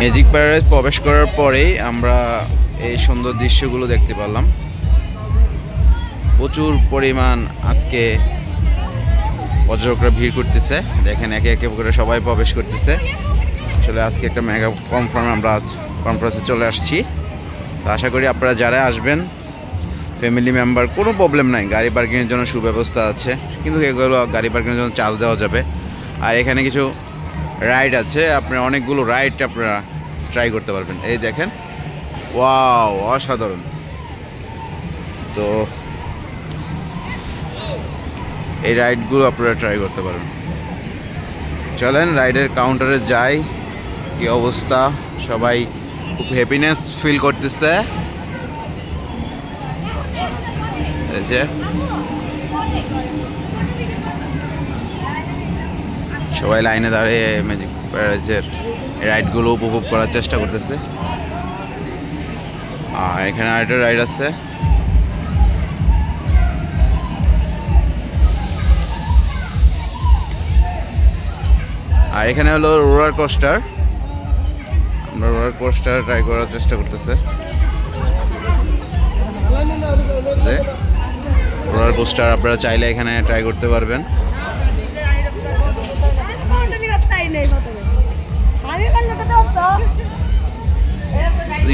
Magic paradise প্রবেশ করার পরেই আমরা এই সুন্দর দৃশ্যগুলো দেখতে পেলাম। প্রচুর পরিমাণ আজকে পর্যটকরা ভিড় করতেছে, দেখেন একে একে করে সবাই প্রবেশ করতেছে। আসলে আজকে একটা মেগা কনফারেন্সে চলে আসছি। তো আশা করি আপনারা যারা আসবেন ফ্যামিলি মেম্বার, কোনো প্রবলেম নাই, গাড়ি পার্কিংয়ের জন্য সুব্যবস্থা আছে, কিন্তু এগুলো গাড়ি পার্কিংয়ের জন্য চার্জ দেওয়া যাবে। আর এখানে কিছু রাইড আছে, আপনারা অনেকগুলো রাইড আপনারা ট্রাই করতে পারবেন। এই দেখেন, ওয়াও, অসাধারণ। তো এই রাইডগুলো আপনারা ট্রাই করতে পারেন। চলেন রাইডের কাউন্টারে যাই। কি অবস্থা, সবাই খুব হ্যাপিনেস ফিল করতেছে। এই যে সবাই লাইনে দাঁড়িয়ে ম্যাজিক প্যারাডাইসের রাইডগুলো উপভোগ করার চেষ্টা করতেছে। আর এখানে আরেকটা রাইড আছে, আর এখানে হলো রোলার কোস্টার। আমরা রোলার কোস্টার ট্রাই করার চেষ্টা করতেছে। রোলার কোস্টার আপনারা চাইলে এখানে ট্রাই করতে পারবেন।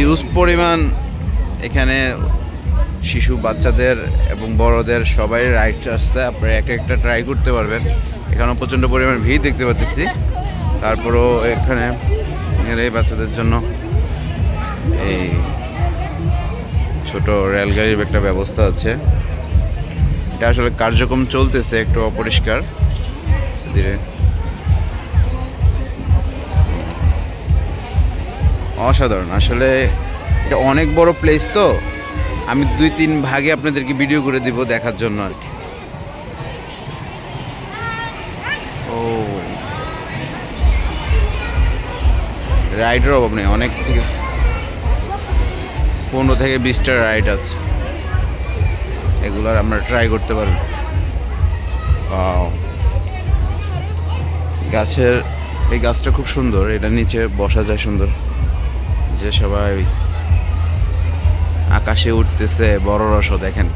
ইউজ পরিমাণ এখানে শিশু, বাচ্চাদের এবং বড়দের সবাই রাইড আসছে, আপনারা একটা একটা ট্রাই করতে পারবেন। এখানেও প্রচণ্ড পরিমাণ ভিড় দেখতে পাচ্ছি। তারপরেও এখানে বাচ্চাদের জন্য এই ছোট রেলগাড়ির একটা ব্যবস্থা আছে। এটা আসলে কার্যক্রম চলতেছে, একটু অপরিষ্কার ধীরে। অসাধারণ, আসলে এটা অনেক বড় প্লেস, তো আমি 2-3 ভাগে আপনাদেরকে ভিডিও করে দিব দেখার জন্য আর কি। ও, রাইডের অভাব নেই, অনেক থেকে 15 থেকে 20টা রাইড আছে, এগুলার আমরা ট্রাই করতে পারবো। গাছের এই গাছটা খুব সুন্দর, এটা নিচে বসা যায় সুন্দর। যে সবাই আকাশে উঠতেছে, বড় রস দেখেন।